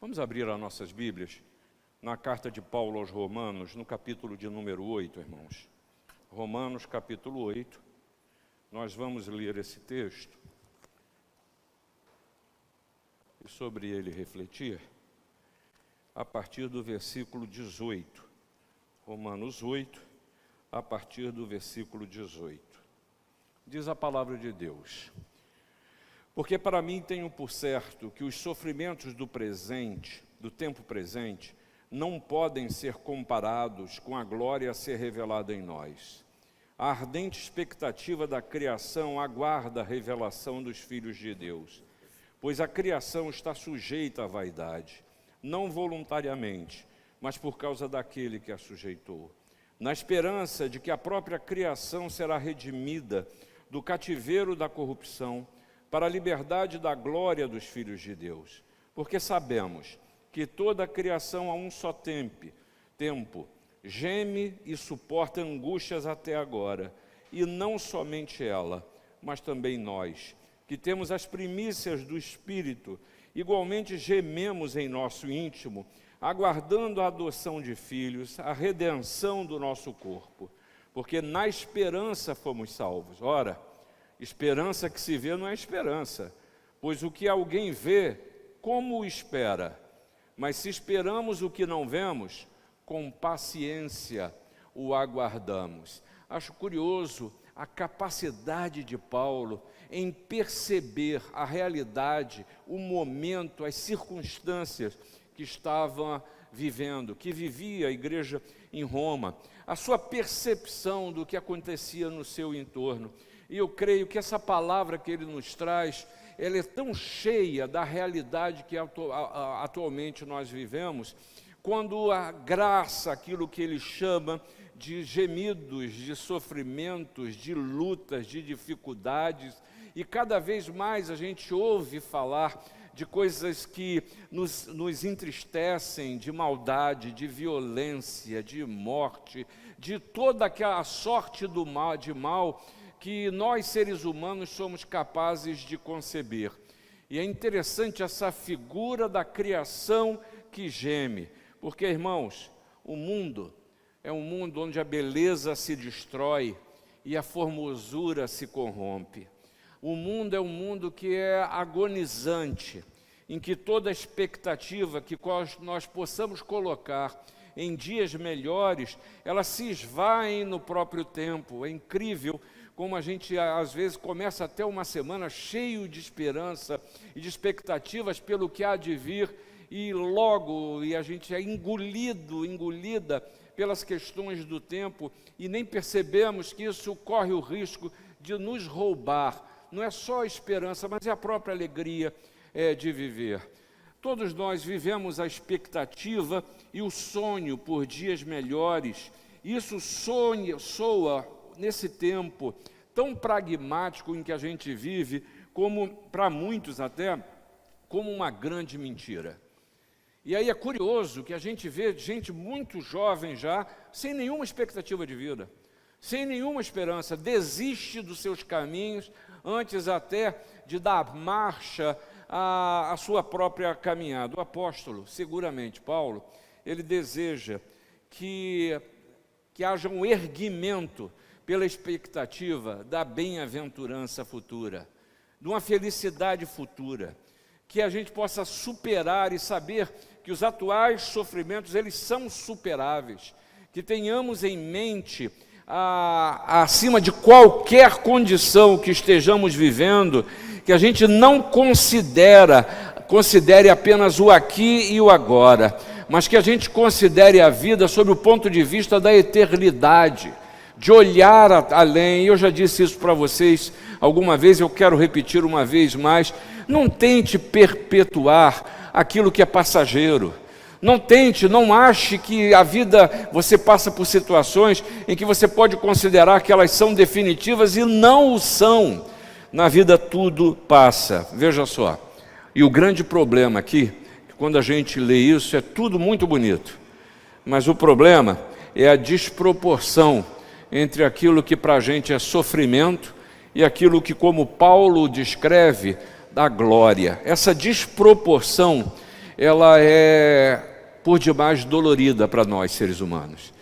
Vamos abrir as nossas Bíblias na carta de Paulo aos Romanos, no capítulo de número 8, irmãos. Romanos, capítulo 8. Nós vamos ler esse texto e sobre ele refletir a partir do versículo 18. Romanos 8, a partir do versículo 18. Diz a palavra de Deus: porque para mim tenho por certo que os sofrimentos do tempo presente, não podem ser comparados com a glória a ser revelada em nós. A ardente expectativa da criação aguarda a revelação dos filhos de Deus, pois a criação está sujeita à vaidade, não voluntariamente, mas por causa daquele que a sujeitou, na esperança de que a própria criação será redimida do cativeiro da corrupção, para a liberdade da glória dos filhos de Deus. Porque sabemos que toda a criação a um só tempo geme e suporta angústias até agora, e não somente ela, mas também nós, que temos as primícias do Espírito, igualmente gememos em nosso íntimo, aguardando a adoção de filhos, a redenção do nosso corpo, porque na esperança fomos salvos. Ora, esperança que se vê não é esperança, pois o que alguém vê, como o espera? Mas se esperamos o que não vemos, com paciência o aguardamos. Acho curioso a capacidade de Paulo em perceber a realidade, o momento, as circunstâncias que estava vivendo, que vivia a igreja em Roma, a sua percepção do que acontecia no seu entorno. E eu creio que essa palavra que ele nos traz, ela é tão cheia da realidade que atualmente nós vivemos, quando a graça, aquilo que ele chama de gemidos, de sofrimentos, de lutas, de dificuldades, e cada vez mais a gente ouve falar de coisas que nos entristecem, de maldade, de violência, de morte, de toda aquela sorte do mal, de mal, que nós seres humanos somos capazes de conceber. E é interessante essa figura da criação que geme, porque, irmãos, o mundo é um mundo onde a beleza se destrói e a formosura se corrompe. O mundo é um mundo que é agonizante, em que toda expectativa que nós possamos colocar em dias melhores, ela se esvai no próprio tempo. É incrível como a gente, às vezes, começa até uma semana cheio de esperança e de expectativas pelo que há de vir, e logo a gente é engolida pelas questões do tempo, e nem percebemos que isso corre o risco de nos roubar. Não é só a esperança, mas é a própria alegria de viver. Todos nós vivemos a expectativa e o sonho por dias melhores. Isso soa nesse tempo tão pragmático em que a gente vive, como para muitos até, como uma grande mentira. E aí é curioso que a gente vê gente muito jovem já, sem nenhuma expectativa de vida, sem nenhuma esperança, desiste dos seus caminhos, antes até de dar marcha à sua própria caminhada. O apóstolo, seguramente, Paulo, ele deseja que haja um erguimento pela expectativa da bem-aventurança futura, de uma felicidade futura, que a gente possa superar e saber que os atuais sofrimentos, eles são superáveis, que tenhamos em mente, acima de qualquer condição que estejamos vivendo, que a gente não considere apenas o aqui e o agora, mas que a gente considere a vida sob o ponto de vista da eternidade, de olhar além. Eu já disse isso para vocês alguma vez, eu quero repetir uma vez mais: não tente perpetuar aquilo que é passageiro. Não ache que a vida, você passa por situações em que você pode considerar que elas são definitivas e não o são. Na vida tudo passa, veja só. E o grande problema aqui, quando a gente lê isso, é tudo muito bonito, mas o problema é a desproporção entre aquilo que para a gente é sofrimento e aquilo que, como Paulo descreve, da glória. Essa desproporção ela é por demais dolorida para nós, seres humanos.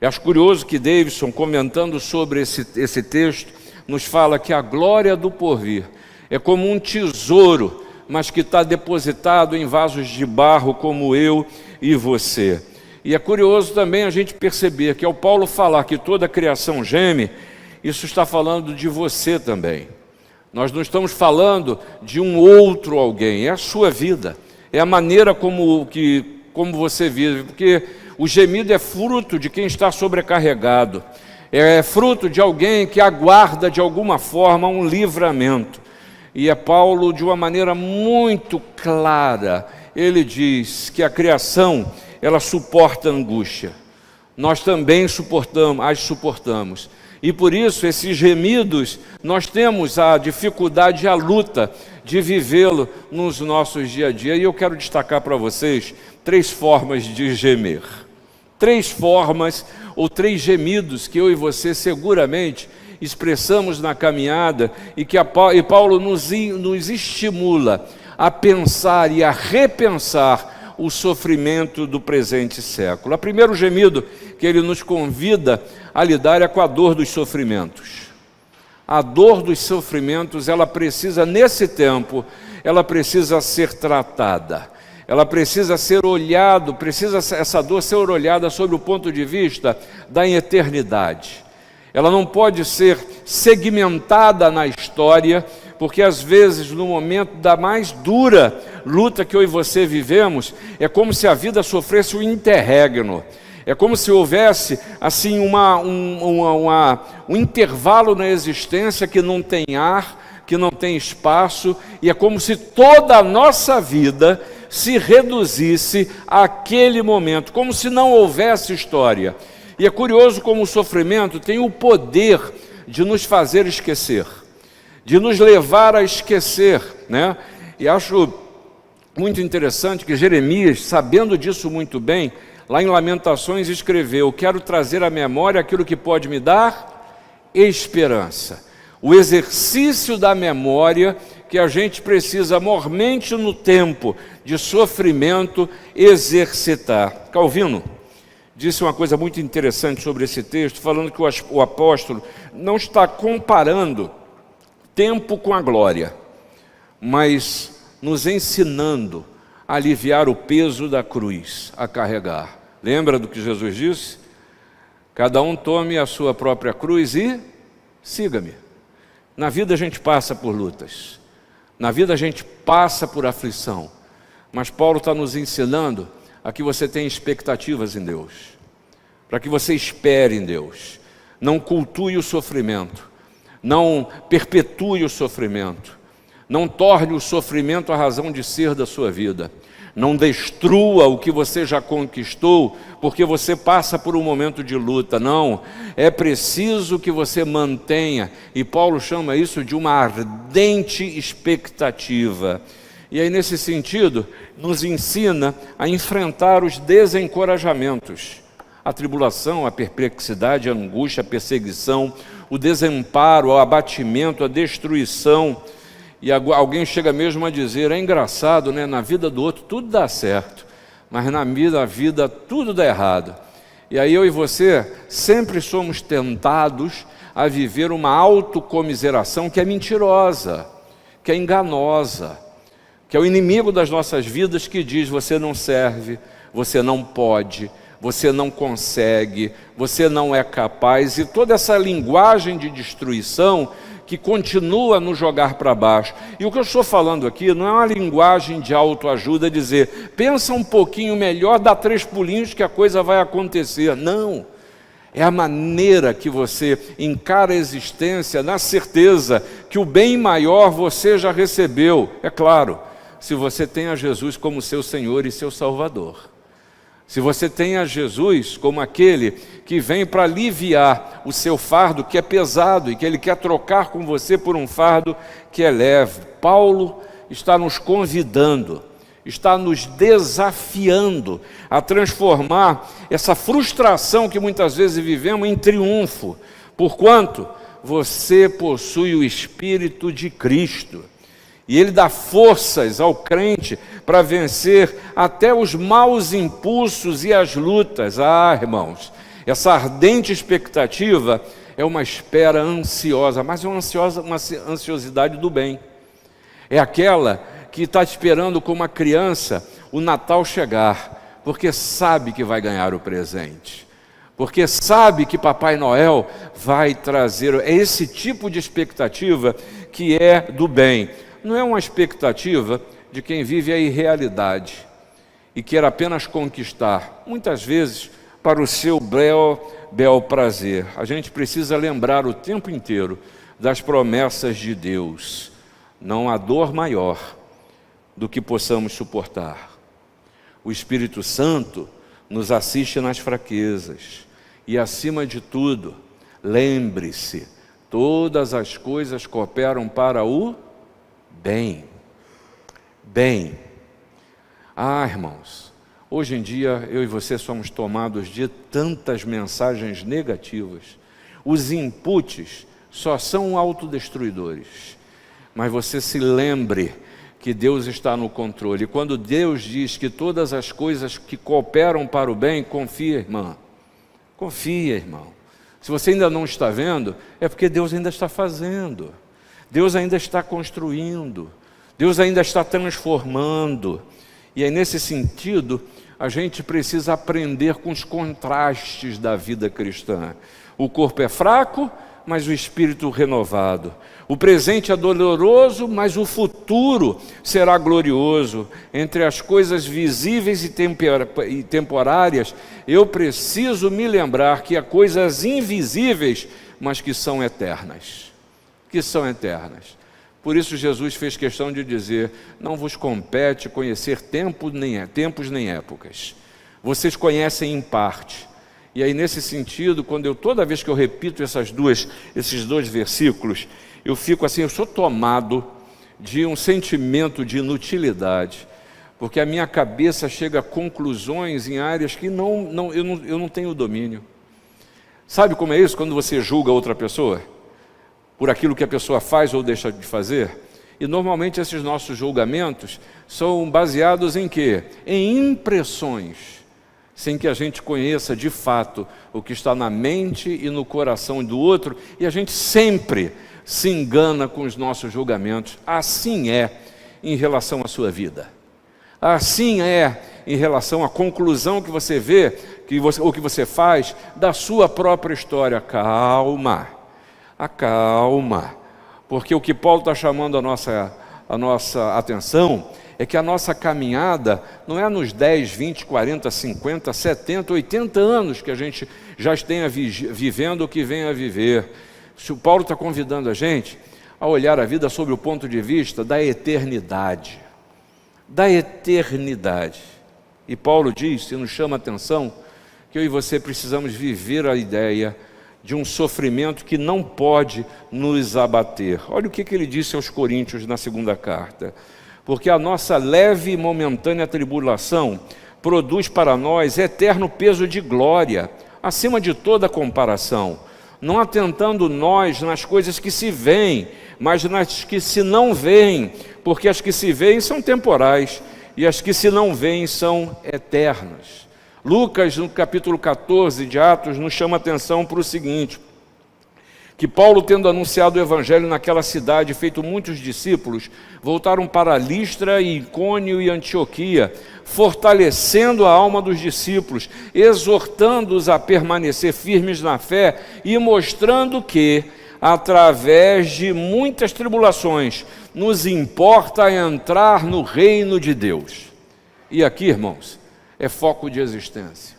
Eu acho curioso que Davidson, comentando sobre esse texto, nos fala que a glória do porvir é como um tesouro, mas que está depositado em vasos de barro como eu e você. E é curioso também a gente perceber que ao Paulo falar que toda a criação geme, isso está falando de você também. Nós não estamos falando de um outro alguém, é a sua vida, é a maneira como você vive, porque o gemido é fruto de quem está sobrecarregado, é fruto de alguém que aguarda de alguma forma um livramento. E é Paulo, de uma maneira muito clara, ele diz que a criação, ela suporta angústia. Nós também as suportamos. E por isso, esses gemidos, nós temos a dificuldade e a luta de vivê-lo nos nossos dia a dia. E eu quero destacar para vocês 3 formas de gemer. 3 formas ou 3 gemidos que eu e você seguramente expressamos na caminhada e Paulo nos estimula a pensar e a repensar o sofrimento do presente século. O primeiro gemido que ele nos convida a lidar é com a dor dos sofrimentos. A dor dos sofrimentos, ela precisa, nesse tempo, ela precisa ser tratada. Ela precisa ser olhada, essa dor ser olhada sob o ponto de vista da eternidade. Ela não pode ser segmentada na história, porque às vezes no momento da mais dura luta que eu e você vivemos, é como se a vida sofresse um interregno. É como se houvesse assim um intervalo na existência que não tem ar, que não tem espaço, e é como se toda a nossa vida se reduzisse àquele momento, como se não houvesse história. E é curioso como o sofrimento tem o poder de nos fazer esquecer, de nos levar a esquecer, né? E acho muito interessante que Jeremias, sabendo disso muito bem, lá em Lamentações escreveu: quero trazer à memória aquilo que pode me dar esperança. O exercício da memória que a gente precisa mormente no tempo de sofrimento exercitar. Calvino disse uma coisa muito interessante sobre esse texto, falando que o apóstolo não está comparando tempo com a glória, mas nos ensinando a aliviar o peso da cruz, a carregar. Lembra do que Jesus disse? Cada um tome a sua própria cruz e siga-me. Na vida a gente passa por lutas, na vida a gente passa por aflição, mas Paulo está nos ensinando a que você tenha expectativas em Deus, para que você espere em Deus, não cultue o sofrimento, não perpetue o sofrimento, não torne o sofrimento a razão de ser da sua vida, não destrua o que você já conquistou, porque você passa por um momento de luta. Não, é preciso que você mantenha, e Paulo chama isso de uma ardente expectativa. E aí, nesse sentido, nos ensina a enfrentar os desencorajamentos, a tribulação, a perplexidade, a angústia, a perseguição, o desamparo, o abatimento, a destruição. E alguém chega mesmo a dizer: é engraçado, né? Na vida do outro tudo dá certo, mas na minha vida tudo dá errado. E aí eu e você sempre somos tentados a viver uma autocomiseração que é mentirosa, que é enganosa, que é o inimigo das nossas vidas, que diz: você não serve, você não pode, você não consegue, você não é capaz. E toda essa linguagem de destruição que continua a nos jogar para baixo. E o que eu estou falando aqui não é uma linguagem de autoajuda, dizer: pensa um pouquinho melhor, dá 3 pulinhos que a coisa vai acontecer. Não. É a maneira que você encara a existência na certeza que o bem maior você já recebeu. É claro, se você tem a Jesus como seu Senhor e seu Salvador. Se você tem a Jesus como aquele que vem para aliviar o seu fardo, que é pesado, e que Ele quer trocar com você por um fardo que é leve. Paulo está nos convidando, está nos desafiando a transformar essa frustração que muitas vezes vivemos em triunfo, porquanto você possui o Espírito de Cristo. E Ele dá forças ao crente para vencer até os maus impulsos e as lutas. Irmãos, essa ardente expectativa é uma espera ansiosa, mas é uma ansiosidade do bem. É aquela que está esperando como uma criança o Natal chegar, porque sabe que vai ganhar o presente, porque sabe que Papai Noel vai trazer. É esse tipo de expectativa que é do bem. Não é uma expectativa de quem vive a irrealidade e quer apenas conquistar, muitas vezes para o seu bel prazer. A gente precisa lembrar o tempo inteiro das promessas de Deus. Não há dor maior do que possamos suportar. O Espírito Santo nos assiste nas fraquezas. E acima de tudo, lembre-se, todas as coisas cooperam para o bem. Irmãos, hoje em dia eu e você somos tomados de tantas mensagens negativas. Os inputs só são autodestruidores. Mas você se lembre que Deus está no controle. E quando Deus diz que todas as coisas que cooperam para o bem, confia, irmã. Confia, irmão. Se você ainda não está vendo, é porque Deus ainda está fazendo. Deus ainda está construindo. Deus ainda está transformando. E aí, nesse sentido, a gente precisa aprender com os contrastes da vida cristã. O corpo é fraco, mas o espírito renovado. O presente é doloroso, mas o futuro será glorioso. Entre as coisas visíveis e temporárias, eu preciso me lembrar que há coisas invisíveis, mas que são eternas. Por isso Jesus fez questão de dizer: não vos compete conhecer tempos nem épocas. Vocês conhecem em parte. E aí, nesse sentido, toda vez que eu repito esses dois versículos, eu fico assim, eu sou tomado de um sentimento de inutilidade, porque a minha cabeça chega a conclusões em áreas que eu não tenho domínio. Sabe como é isso quando você julga outra pessoa? Por aquilo que a pessoa faz ou deixa de fazer? E normalmente esses nossos julgamentos são baseados em quê? Em impressões, sem que a gente conheça de fato o que está na mente e no coração do outro, e a gente sempre se engana com os nossos julgamentos. Assim é em relação à sua vida. Assim é em relação à conclusão que você vê, ou que você faz da sua própria história. Acalma, porque o que Paulo está chamando a nossa atenção é que a nossa caminhada não é nos 10, 20, 40, 50, 70, 80 anos que a gente já esteja vivendo o que vem a viver. O Paulo está convidando a gente a olhar a vida sob o ponto de vista da eternidade. E Paulo diz, e nos chama a atenção, que eu e você precisamos viver a ideia de um sofrimento que não pode nos abater. Olha o que ele disse aos Coríntios na segunda carta. Porque a nossa leve e momentânea tribulação produz para nós eterno peso de glória, acima de toda comparação, não atentando nós nas coisas que se veem, mas nas que se não veem, porque as que se veem são temporais, e as que se não veem são eternas. Lucas, no capítulo 14 de Atos, nos chama a atenção para o seguinte, que Paulo, tendo anunciado o evangelho naquela cidade, feito muitos discípulos, voltaram para Listra, Icônio e Antioquia, fortalecendo a alma dos discípulos, exortando-os a permanecer firmes na fé e mostrando que, através de muitas tribulações, nos importa entrar no reino de Deus. E aqui, irmãos, é foco de existência,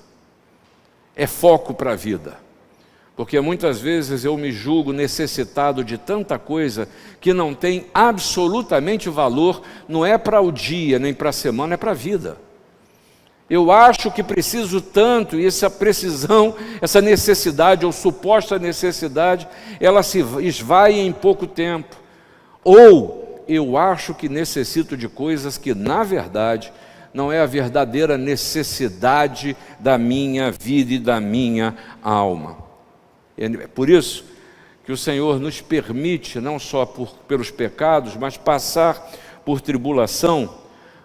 é foco para a vida. Porque muitas vezes eu me julgo necessitado de tanta coisa que não tem absolutamente valor, não é para o dia, nem para a semana, é para a vida. Eu acho que preciso tanto, e essa precisão, essa necessidade, ou suposta necessidade, ela se esvai em pouco tempo. Ou eu acho que necessito de coisas que, na verdade, não é a verdadeira necessidade da minha vida e da minha alma. É por isso que o Senhor nos permite, não só pelos pecados, mas passar por tribulação,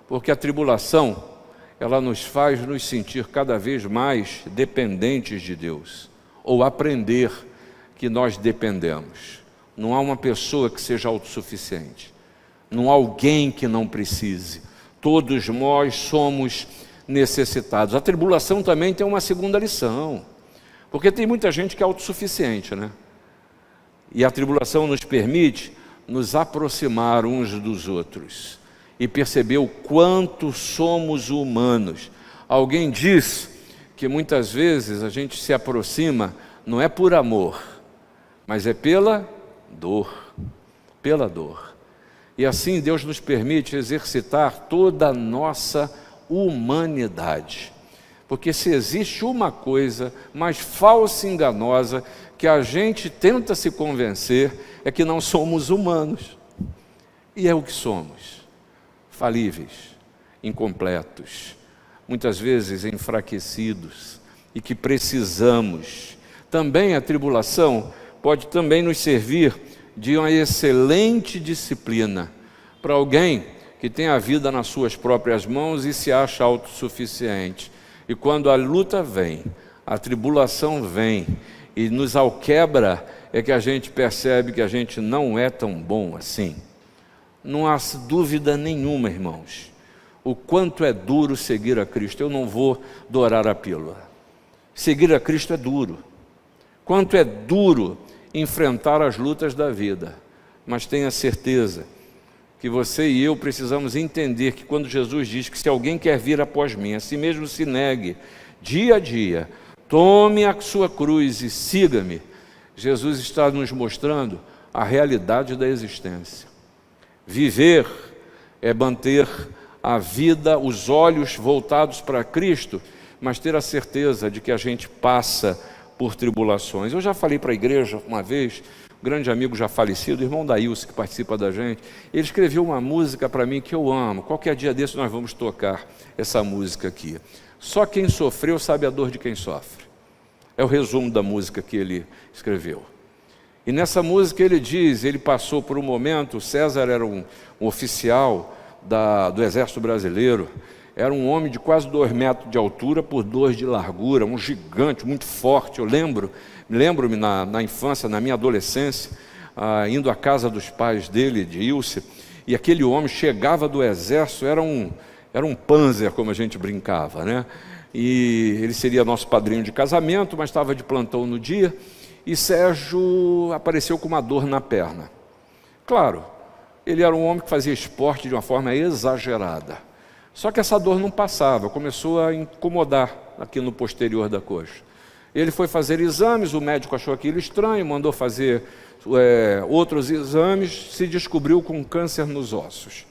porque a tribulação, ela nos faz nos sentir cada vez mais dependentes de Deus, ou aprender que nós dependemos. Não há uma pessoa que seja autossuficiente, não há alguém que não precise, todos nós somos necessitados. A tribulação também tem uma segunda lição, porque tem muita gente que é autossuficiente, né? E a tribulação nos permite nos aproximar uns dos outros e perceber o quanto somos humanos. Alguém diz que muitas vezes a gente se aproxima não é por amor, mas é pela dor, pela dor. E assim Deus nos permite exercitar toda a nossa humanidade. Porque se existe uma coisa mais falsa e enganosa que a gente tenta se convencer, é que não somos humanos. E é o que somos: falíveis, incompletos, muitas vezes enfraquecidos, e que precisamos. Também a tribulação pode também nos servir de uma excelente disciplina para alguém que tem a vida nas suas próprias mãos e se acha autossuficiente. E quando a luta vem, a tribulação vem e nos alquebra, é que a gente percebe que a gente não é tão bom assim. Não há dúvida nenhuma, irmãos, o quanto é duro seguir a Cristo. Eu não vou dourar a pílula. Seguir a Cristo é duro. Quanto é duro enfrentar as lutas da vida. Mas tenha certeza que você e eu precisamos entender que quando Jesus diz que se alguém quer vir após mim, a si mesmo se negue, dia a dia, tome a sua cruz e siga-me, Jesus está nos mostrando a realidade da existência. Viver é manter a vida, os olhos voltados para Cristo, mas ter a certeza de que a gente passa por tribulações. Eu já falei para a igreja uma vez, um grande amigo já falecido, o irmão Daílson, que participa da gente, ele escreveu uma música para mim que eu amo. Qualquer dia desse nós vamos tocar essa música aqui. Só quem sofreu sabe a dor de quem sofre. É o resumo da música que ele escreveu. E nessa música ele diz, ele passou por um momento, o César era um oficial do Exército Brasileiro, era um homem de quase 2 metros de altura por 2 de largura, um gigante, muito forte. Eu lembro-me na infância, na minha adolescência, indo à casa dos pais dele, de Ilse, e aquele homem chegava do exército, era um panzer, como a gente brincava, né? E ele seria nosso padrinho de casamento, mas estava de plantão no dia, e Sérgio apareceu com uma dor na perna. Claro, ele era um homem que fazia esporte de uma forma exagerada. Só que essa dor não passava, começou a incomodar aqui no posterior da coxa. Ele foi fazer exames, o médico achou aquilo estranho, mandou fazer outros exames, se descobriu com câncer nos ossos.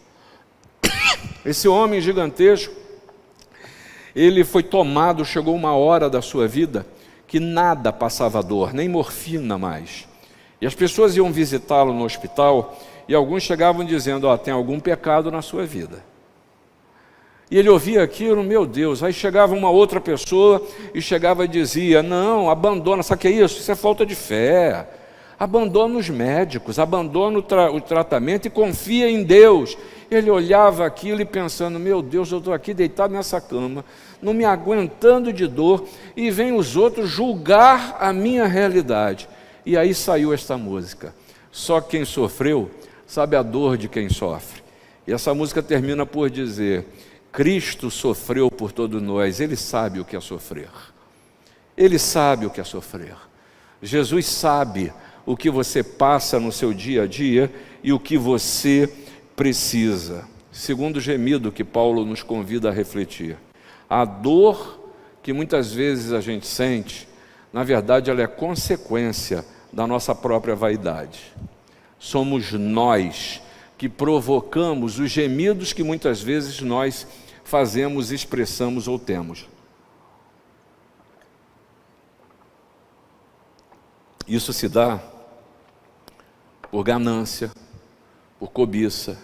Esse homem gigantesco, ele foi tomado, chegou uma hora da sua vida que nada passava dor, nem morfina mais. E as pessoas iam visitá-lo no hospital e alguns chegavam dizendo, tem algum pecado na sua vida. E ele ouvia aquilo, meu Deus, aí chegava uma outra pessoa e chegava e dizia, não, abandona, sabe o que é isso? Isso é falta de fé. Abandona os médicos, abandona o tratamento e confia em Deus. Ele olhava aquilo e pensando, meu Deus, eu estou aqui deitado nessa cama, não me aguentando de dor, e vem os outros julgar a minha realidade. E aí saiu esta música, só quem sofreu sabe a dor de quem sofre. E essa música termina por dizer, Cristo sofreu por todos nós, Ele sabe o que é sofrer. Ele sabe o que é sofrer. Jesus sabe o que você passa no seu dia a dia e o que você precisa. Segundo o gemido que Paulo nos convida a refletir. A dor que muitas vezes a gente sente, na verdade ela é consequência da nossa própria vaidade. Somos nós que provocamos os gemidos que muitas vezes nós fazemos, expressamos ou temos. Isso se dá por ganância, por cobiça,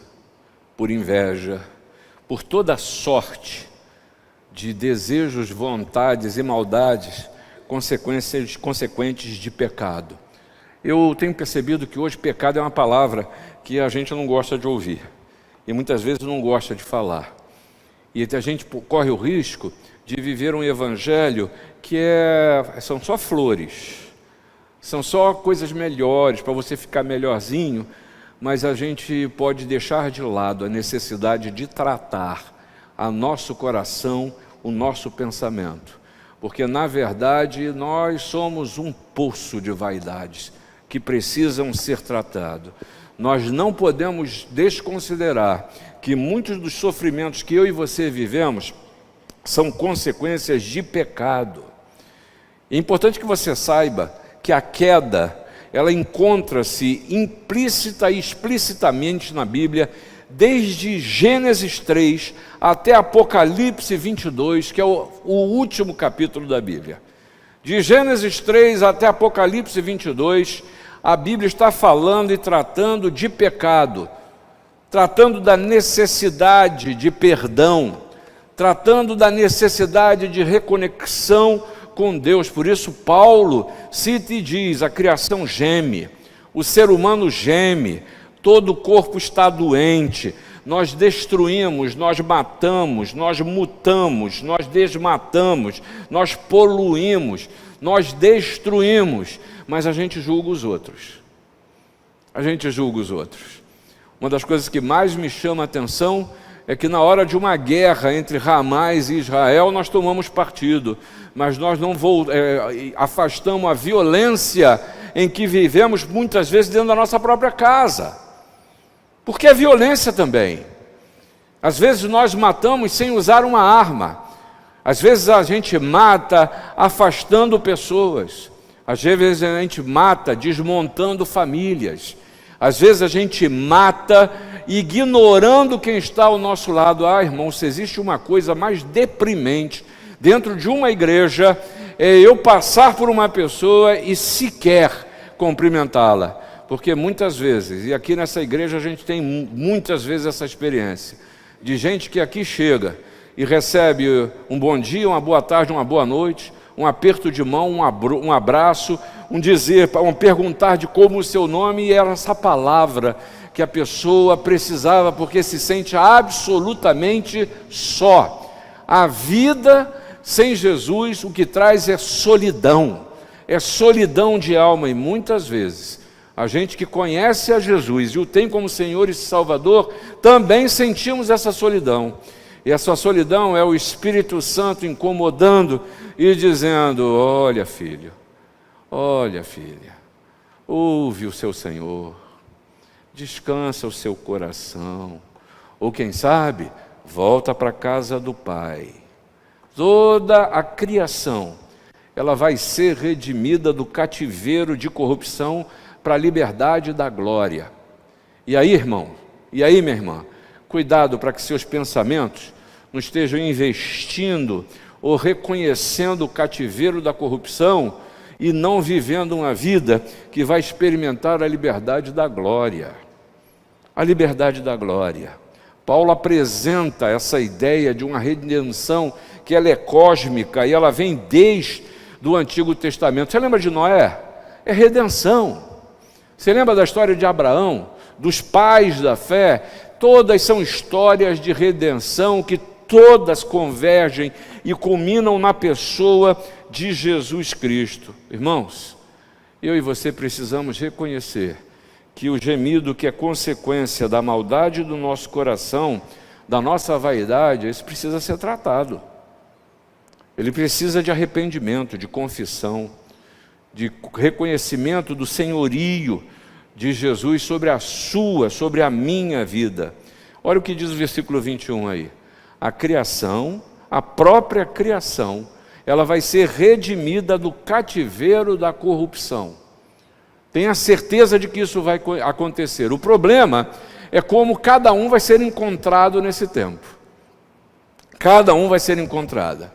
por inveja, por toda sorte de desejos, vontades e maldades consequentes de pecado. Eu tenho percebido que hoje pecado é uma palavra que a gente não gosta de ouvir e muitas vezes não gosta de falar. E a gente corre o risco de viver um evangelho que são só flores, são só coisas melhores para você ficar melhorzinho, mas a gente pode deixar de lado a necessidade de tratar a nosso coração, o nosso pensamento, porque na verdade nós somos um poço de vaidades que precisam ser tratados. Nós não podemos desconsiderar que muitos dos sofrimentos que eu e você vivemos são consequências de pecado. É importante que você saiba que a queda, ela encontra-se implícita e explicitamente na Bíblia, desde Gênesis 3 até Apocalipse 22, que é o último capítulo da Bíblia. De Gênesis 3 até Apocalipse 22, a Bíblia está falando e tratando de pecado, tratando da necessidade de perdão, tratando da necessidade de reconexão com Deus. Por isso Paulo cita e diz: a criação geme, o ser humano geme, todo o corpo está doente, nós destruímos, nós matamos, nós mutamos, nós desmatamos, nós poluímos, nós destruímos, mas a gente julga os outros. A gente julga os outros. Uma das coisas que mais me chama a atenção é que na hora de uma guerra entre Hamas e Israel, nós tomamos partido, mas nós não afastamos a violência em que vivemos muitas vezes dentro da nossa própria casa, porque é violência também. Às vezes nós matamos sem usar uma arma, às vezes a gente mata afastando pessoas, às vezes a gente mata desmontando famílias, às vezes a gente mata ignorando quem está ao nosso lado. Irmãos, se existe uma coisa mais deprimente dentro de uma igreja, é eu passar por uma pessoa e sequer cumprimentá-la, porque muitas vezes, e aqui nessa igreja a gente tem muitas vezes essa experiência, de gente que aqui chega e recebe um bom dia, uma boa tarde, uma boa noite, um aperto de mão, um abraço, um perguntar de como o seu nome, e era essa palavra que a pessoa precisava, porque se sente absolutamente só. A vida sem Jesus, o que traz é solidão de alma, e muitas vezes a gente que conhece a Jesus e o tem como Senhor e Salvador, também sentimos essa solidão. E essa solidão é o Espírito Santo incomodando e dizendo: olha, filho, olha, filha, ouve o seu Senhor, descansa o seu coração, ou quem sabe, volta para a casa do Pai. Toda a criação, ela vai ser redimida do cativeiro de corrupção para a liberdade da glória. E aí, irmão, e aí, minha irmã, cuidado para que seus pensamentos não estejam investindo ou reconhecendo o cativeiro da corrupção e não vivendo uma vida que vai experimentar a liberdade da glória. A liberdade da glória. Paulo apresenta essa ideia de uma redenção que ela é cósmica e ela vem desde o Antigo Testamento. Você lembra de Noé? É redenção. Você lembra da história de Abraão, dos pais da fé? Todas são histórias de redenção que todas convergem e culminam na pessoa de Jesus Cristo. Irmãos, eu e você precisamos reconhecer que o gemido que é consequência da maldade do nosso coração, da nossa vaidade, isso precisa ser tratado. Ele precisa de arrependimento, de confissão, de reconhecimento do senhorio de Jesus sobre a minha vida. Olha o que diz o versículo 21 aí. A criação, a própria criação, ela vai ser redimida do cativeiro da corrupção. Tenha certeza de que isso vai acontecer. O problema é como cada um vai ser encontrado nesse tempo. Cada um vai ser encontrada.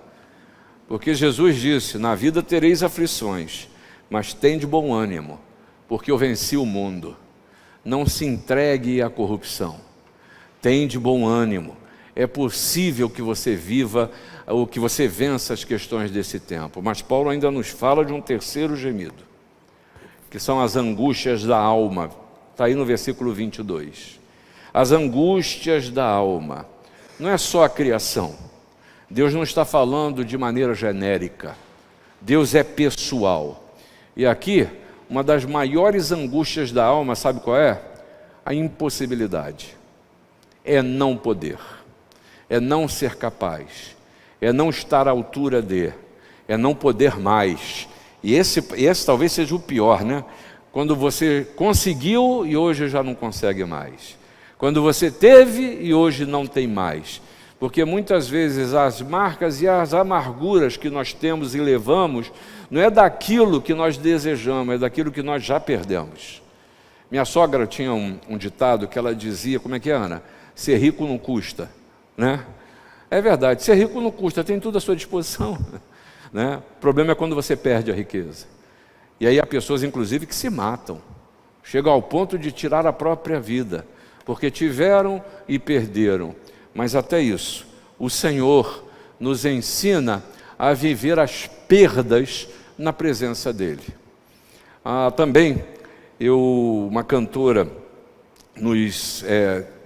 Porque Jesus disse: na vida tereis aflições, mas tende bom ânimo, porque eu venci o mundo. Não se entregue à corrupção. Tende bom ânimo. É possível que você viva, ou que você vença as questões desse tempo. Mas Paulo ainda nos fala de um terceiro gemido. que são as angústias da alma. Está aí no versículo 22. As angústias da alma. Não é só a criação. Deus não está falando de maneira genérica. Deus é pessoal. E aqui, uma das maiores angústias da alma, sabe qual é? A impossibilidade. É não poder. É não ser capaz. É não estar à altura de. É não poder mais. E esse talvez seja o pior, né? Quando você conseguiu e hoje já não consegue mais. Quando você teve e hoje não tem mais. Porque muitas vezes as marcas e as amarguras que nós temos e levamos, não é daquilo que nós desejamos, é daquilo que nós já perdemos. Minha sogra tinha um ditado que ela dizia, como é que é, Ana? Ser rico não custa, né? É verdade, ser rico não custa, tem tudo à sua disposição, né? O problema é quando você perde a riqueza. E aí há pessoas, inclusive, que se matam, chegam ao ponto de tirar a própria vida, porque tiveram e perderam. Mas até isso, o Senhor nos ensina a viver as perdas na presença dEle. Também, uma cantora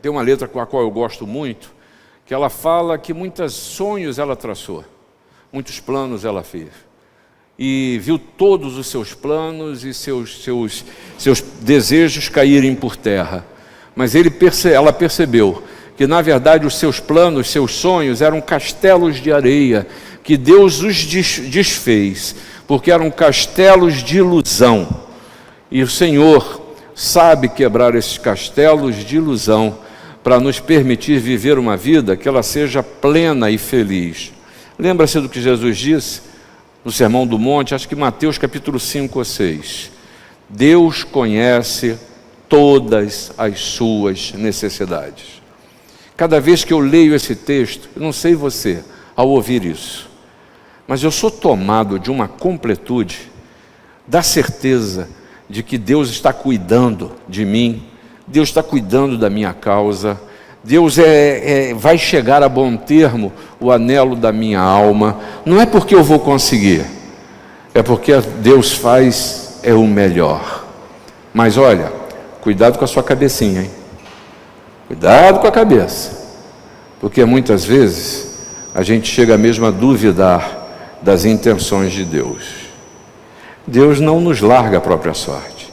tem uma letra com a qual eu gosto muito, que ela fala que muitos sonhos ela traçou, muitos planos ela fez. E viu todos os seus planos e seus desejos caírem por terra. Mas ela percebeu que, na verdade, os seus planos, seus sonhos eram castelos de areia, que Deus os desfez, porque eram castelos de ilusão. E o Senhor sabe quebrar esses castelos de ilusão para nos permitir viver uma vida que ela seja plena e feliz. Lembra-se do que Jesus disse no Sermão do Monte, acho que Mateus capítulo 5 ou 6. Deus conhece todas as suas necessidades. Cada vez que eu leio esse texto, eu não sei você, ao ouvir isso, mas eu sou tomado de uma completude, da certeza de que Deus está cuidando de mim, Deus está cuidando da minha causa, Deus vai chegar a bom termo o anelo da minha alma. Não é porque eu vou conseguir, é porque Deus faz o melhor. Mas olha, cuidado com a sua cabecinha, hein? Cuidado com a cabeça, porque muitas vezes a gente chega mesmo a duvidar das intenções de Deus. Deus não nos larga a própria sorte.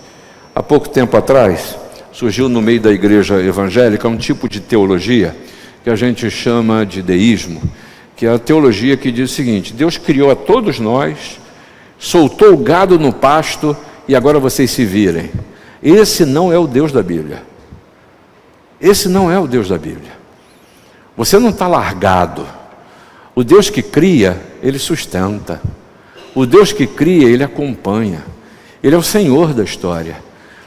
Há pouco tempo atrás, surgiu no meio da igreja evangélica um tipo de teologia que a gente chama de deísmo, que é a teologia que diz o seguinte: Deus criou a todos nós, soltou o gado no pasto e agora vocês se virem. Esse não é o Deus da Bíblia. Esse não é o Deus da Bíblia. Você não está largado. O Deus que cria, Ele sustenta. O Deus que cria, Ele acompanha. Ele é o Senhor da história.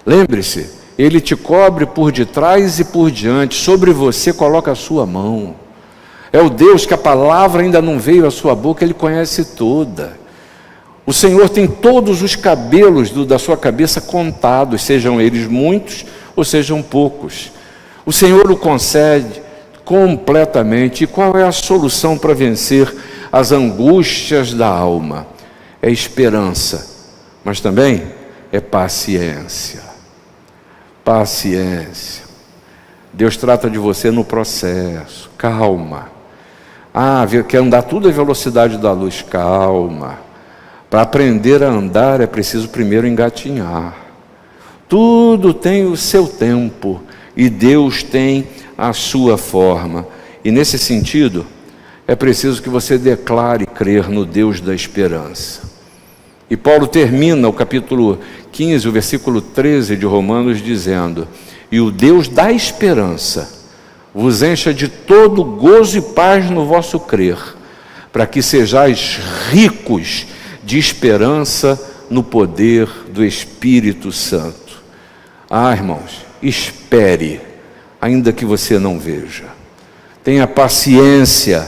Lembre-se, Ele te cobre por detrás e por diante, sobre você coloca a sua mão. É o Deus que a palavra ainda não veio à sua boca, Ele conhece toda. O Senhor tem todos os cabelos da sua cabeça contados, sejam eles muitos ou sejam poucos. O Senhor o concede completamente. E qual é a solução para vencer as angústias da alma? É esperança, mas também é paciência. Paciência. Deus trata de você no processo. Calma. Quer andar tudo à velocidade da luz? Calma. Para aprender a andar é preciso primeiro engatinhar. Tudo tem o seu tempo e Deus tem a sua forma. E nesse sentido, é preciso que você declare crer no Deus da esperança. E Paulo termina o capítulo 15, o versículo 13 de Romanos, dizendo: e o Deus da esperança vos encha de todo gozo e paz no vosso crer, para que sejais ricos de esperança no poder do Espírito Santo. Irmãos, espere, ainda que você não veja. Tenha paciência,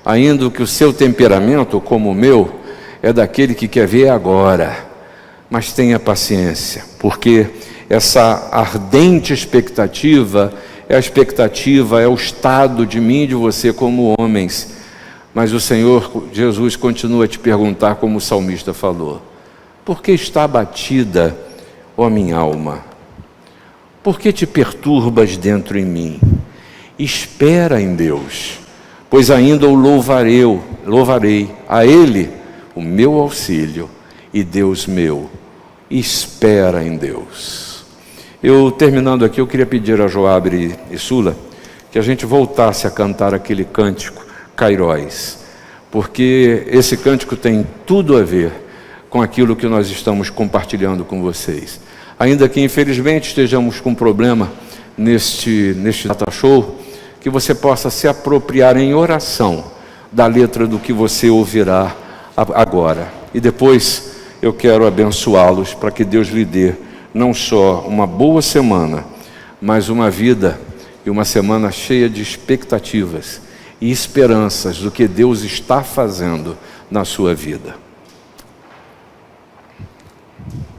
ainda que o seu temperamento, como o meu, é daquele que quer ver agora. Mas tenha paciência, porque essa ardente expectativa é o estado de mim e de você como homens. Mas o Senhor Jesus continua a te perguntar, como o salmista falou: por que está abatida ó minha alma, por que te perturbas dentro em mim? Espera em Deus, pois ainda o louvarei a Ele, o meu auxílio e Deus meu. Espera em Deus. Eu, terminando aqui, eu queria pedir a Joabe e Sula que a gente voltasse a cantar aquele cântico, Kairos, porque esse cântico tem tudo a ver com aquilo que nós estamos compartilhando com vocês. Ainda que infelizmente estejamos com problema neste data show, que você possa se apropriar em oração da letra do que você ouvirá agora. E depois eu quero abençoá-los para que Deus lhe dê não só uma boa semana, mas uma vida e uma semana cheia de expectativas e esperanças do que Deus está fazendo na sua vida.